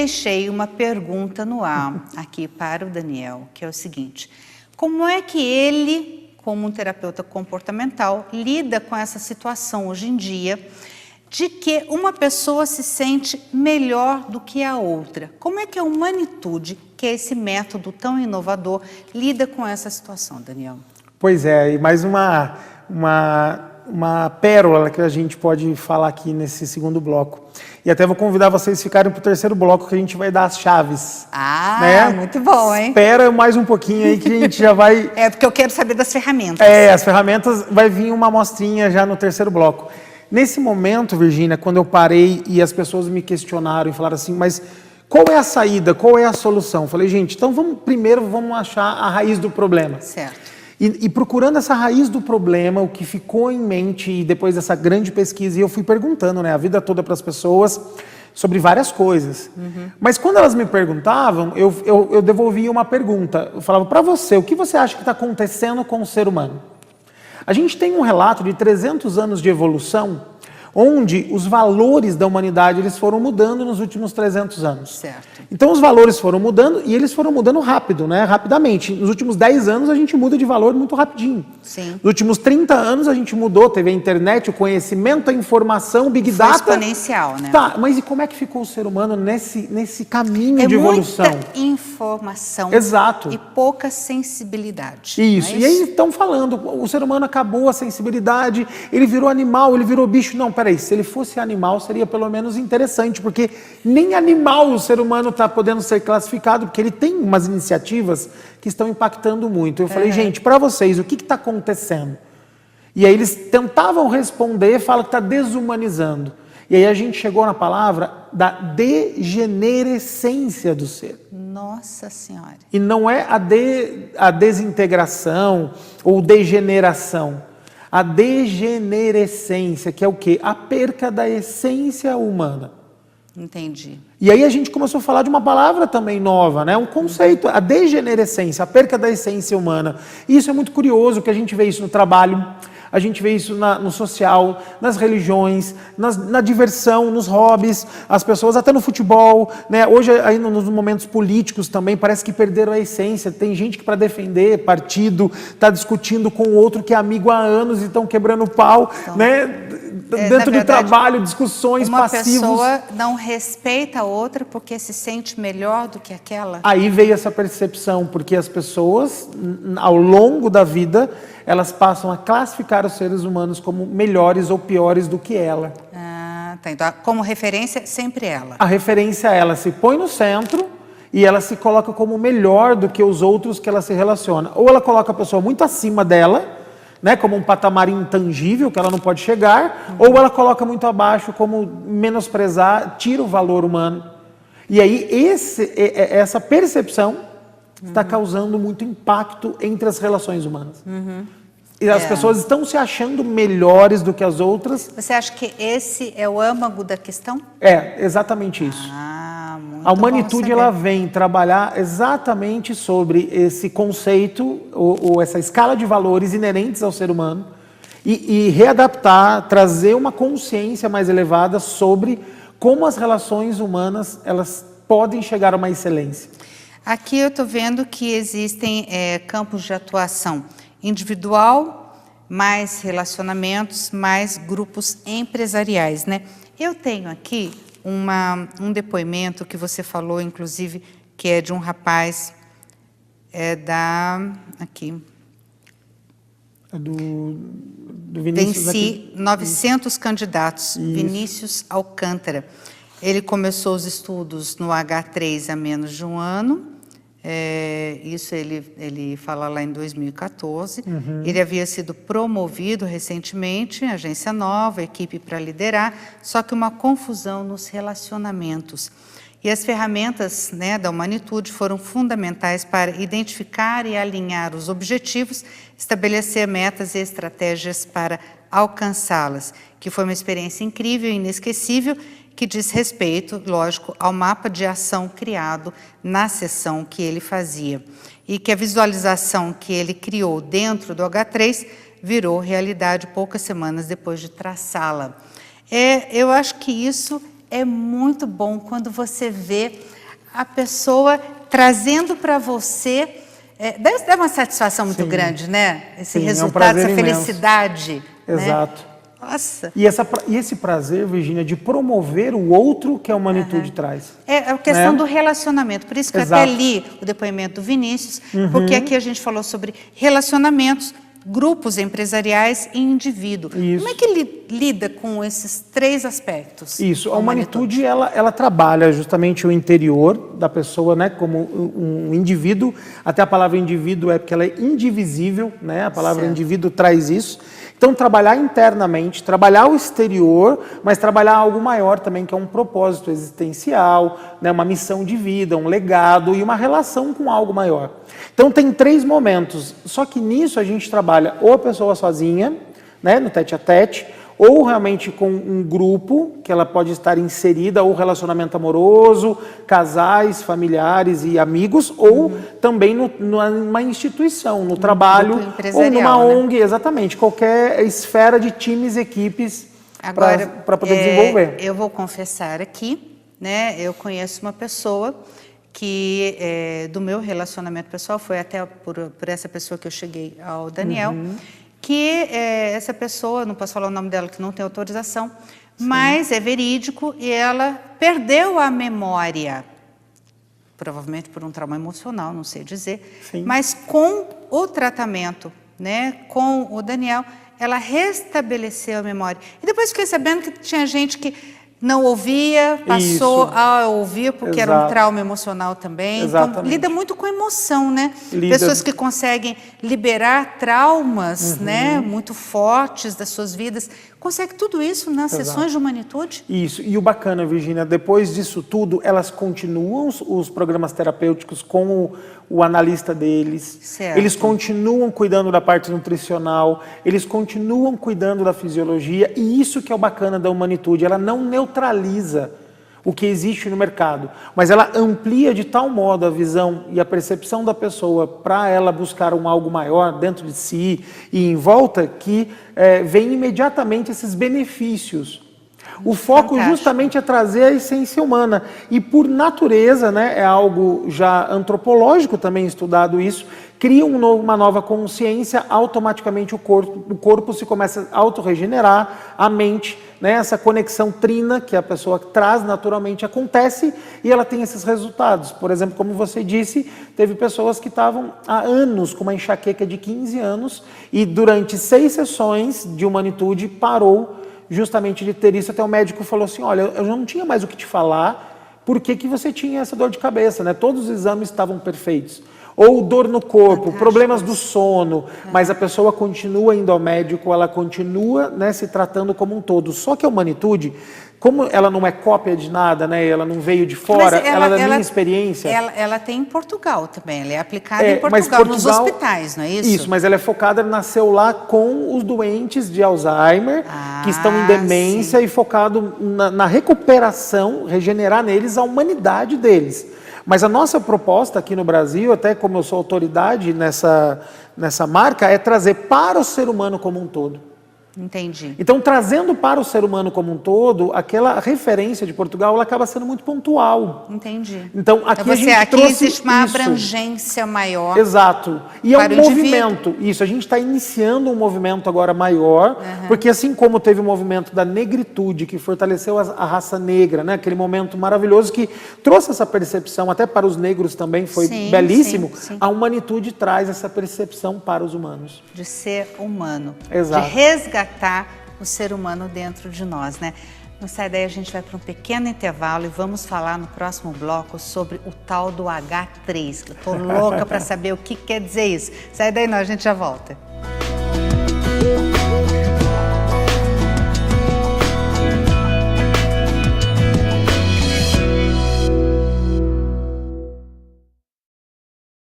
deixei uma pergunta no ar aqui para o Daniel, que é o seguinte: como é que ele, como um terapeuta comportamental, lida com essa situação hoje em dia de que uma pessoa se sente melhor do que a outra? Como é que a Humanitude, que é esse método tão inovador, lida com essa situação, Daniel? Pois é, e mais uma pérola que a gente pode falar aqui nesse segundo bloco. E até vou convidar vocês a ficarem para o terceiro bloco, que a gente vai dar as chaves. Ah, né? Muito bom, hein? Espera mais um pouquinho aí que a gente já vai... É, porque eu quero saber das ferramentas. As ferramentas, vai vir uma amostrinha já no terceiro bloco. Nesse momento, Virgínia, quando eu parei e as pessoas me questionaram e falaram assim, mas qual é a saída, qual é a solução? Eu falei, gente, então primeiro vamos achar a raiz do problema. Certo. E procurando essa raiz do problema, o que ficou em mente, e depois dessa grande pesquisa, e eu fui perguntando, né, a vida toda para as pessoas sobre várias coisas. Mas quando elas me perguntavam, eu devolvia uma pergunta. Eu falava, para você, o que você acha que está acontecendo com o ser humano? A gente tem um relato de 300 anos de evolução, onde os valores da humanidade eles foram mudando nos últimos 300 anos. Certo. Então os valores foram mudando e eles foram mudando rápido, né? Rapidamente. Nos últimos 10 anos a gente muda de valor muito rapidinho. Sim. Nos últimos 30 anos a gente mudou, teve a internet, o conhecimento, a informação, o Big Foi Data. exponencial, né? Tá, mas e como é que ficou o ser humano nesse caminho de evolução? Muita informação. Exato. E pouca sensibilidade. Isso. Não é E aí estão falando, o ser humano acabou a sensibilidade, ele virou animal, ele virou bicho. Não, peraí, se ele fosse animal seria pelo menos interessante, porque nem animal o ser humano está podendo ser classificado, porque ele tem umas iniciativas que estão impactando muito. Eu falei, gente, para vocês, o que está acontecendo? E aí eles tentavam responder, falam que está desumanizando. E aí a gente chegou na palavra da degenerescência do ser. Nossa Senhora. E não é a desintegração ou degeneração. A degenerescência, que é o quê? A perca da essência humana. Entendi. E aí a gente começou a falar de uma palavra também nova, né? Um conceito, a degenerescência, a perca da essência humana. E isso é muito curioso, que a gente vê isso no trabalho, a gente vê isso no social, nas religiões, na diversão, nos hobbies, as pessoas até no futebol, né? Hoje aí nos momentos políticos também parece que perderam a essência. Tem gente que para defender partido está discutindo com o outro que é amigo há anos e estão quebrando pau, então, né? Dentro do trabalho, discussões passivos. Uma pessoa não respeita a outra porque se sente melhor do que aquela. Aí veio essa percepção, porque as pessoas, ao longo da vida, elas passam a classificar os seres humanos como melhores ou piores do que ela. Ah, tá. Então, como referência, sempre ela. A referência, ela se põe no centro e ela se coloca como melhor do que os outros que ela se relaciona. Ou ela coloca a pessoa muito acima dela, né, como um patamar intangível que ela não pode chegar, ou ela coloca muito abaixo como menosprezar, tira o valor humano. E aí essa percepção está causando muito impacto entre as relações humanas. E as pessoas estão se achando melhores do que as outras. Você acha que esse é o âmago da questão? É, exatamente isso. Muito A Humanitude bom ela saber. vem trabalhar exatamente sobre esse conceito, ou essa escala de valores inerentes ao ser humano, e readaptar, trazer uma consciência mais elevada sobre como as relações humanas elas podem chegar a uma excelência. Aqui eu estou vendo que existem campos de atuação individual, mais relacionamentos, mais grupos empresariais, né? Eu tenho aqui um depoimento que você falou, inclusive, que é de um rapaz, aqui. Do Vinícius. Venci 900 candidatos, Isso. Vinícius Alcântara. Ele começou os estudos no H3 há menos de um ano, isso ele fala lá em 2014. Ele havia sido promovido recentemente, agência nova, equipe para liderar, só que uma confusão nos relacionamentos. E as ferramentas, né, da Humanitude foram fundamentais para identificar e alinhar os objetivos, estabelecer metas e estratégias para alcançá-las, que foi uma experiência incrível e inesquecível, que diz respeito, lógico, ao mapa de ação criado na sessão que ele fazia. E que a visualização que ele criou dentro do H3 virou realidade poucas semanas depois de traçá-la. Eu acho que isso é muito bom quando você vê a pessoa trazendo para você, deve dar uma satisfação muito grande, né? Esse resultado, essa felicidade. Exato. Né? Nossa. E esse prazer, Virgínia, de promover o outro que a humanitude traz. É a questão do relacionamento. Por isso que eu até li o depoimento do Vinícius, porque aqui a gente falou sobre relacionamentos, grupos empresariais e indivíduo. Isso. Como é que ele lida com esses 3 aspectos? Isso, a humanitude ela trabalha justamente o interior da pessoa, né, como um indivíduo. Até a palavra indivíduo é porque ela é indivisível, né? A palavra indivíduo traz isso. Então, trabalhar internamente, trabalhar o exterior, mas trabalhar algo maior também, que é um propósito existencial, né, uma missão de vida, um legado e uma relação com algo maior. Então, tem 3 momentos, só que nisso a gente trabalha ou a pessoa sozinha, né, no tete-a-tete, ou realmente com um grupo, que ela pode estar inserida, ou relacionamento amoroso, casais, familiares e amigos, ou também numa instituição, no trabalho, ou numa ONG, exatamente, qualquer esfera de times, equipes, para poder desenvolver. Eu vou confessar aqui, né, eu conheço uma pessoa que do meu relacionamento pessoal, foi até por essa pessoa que eu cheguei ao Daniel, que essa pessoa, não posso falar o nome dela que não tem autorização, mas é verídico e ela perdeu a memória, provavelmente por um trauma emocional, não sei dizer, mas com o tratamento, né, com o Daniel, ela restabeleceu a memória. E depois fiquei sabendo que tinha gente que não ouvia, passou a ouvir porque era um trauma emocional também. Então, lida muito com emoção, né? Pessoas que conseguem liberar traumas, né, muito fortes das suas vidas. Consegue tudo isso nas sessões de humanitude? Isso. E o bacana, Virgínia, depois disso tudo, elas continuam os programas terapêuticos com o analista deles. Certo. Eles continuam cuidando da parte nutricional, eles continuam cuidando da fisiologia. E isso que é o bacana da humanitude. Ela não neutraliza o que existe no mercado, mas ela amplia de tal modo a visão e a percepção da pessoa para ela buscar algo maior dentro de si e em volta, que vem imediatamente esses benefícios. O foco justamente é trazer a essência humana e, por natureza, né, é algo já antropológico também estudado isso, cria uma nova consciência, automaticamente o corpo se começa a autorregenerar, a mente, né, essa conexão trina que a pessoa traz naturalmente acontece e ela tem esses resultados. Por exemplo, como você disse, teve pessoas que estavam há anos com uma enxaqueca de 15 anos e durante 6 sessões de humanitude parou justamente de ter isso. Até o médico falou assim, olha, eu já não tinha mais o que te falar, por que você tinha essa dor de cabeça, né? Todos os exames estavam perfeitos. Ou dor no corpo, problemas do sono, mas a pessoa continua indo ao médico, ela continua, né, se tratando como um todo. Só que a humanitude, como ela não é cópia de nada, né, ela não veio de fora, ela da minha experiência... Ela tem em Portugal também, ela é aplicada em Portugal, nos hospitais, não é isso? Isso, mas ela é focada, nasceu lá com os doentes de Alzheimer, que estão em demência e focado na recuperação, regenerar neles a humanidade deles. Mas a nossa proposta aqui no Brasil, até como eu sou autoridade nessa marca, é trazer para o ser humano como um todo. Entendi. Então, trazendo para o ser humano como um todo, aquela referência de Portugal, ela acaba sendo muito pontual. Entendi. Então, aqui a gente trouxe existe uma abrangência maior. Exato. E é um movimento. Isso, a gente está iniciando um movimento agora maior, porque assim como teve o movimento da negritude, que fortaleceu a raça negra, né? Aquele momento maravilhoso que trouxe essa percepção, até para os negros também foi belíssimo, a humanitude traz essa percepção para os humanos. De ser humano. Exato. De resgatar o ser humano dentro de nós, né? Não sai daí, a gente vai para um pequeno intervalo e vamos falar no próximo bloco sobre o tal do H3, que eu tô louca para saber o que quer dizer isso. Sai daí não, a gente já volta.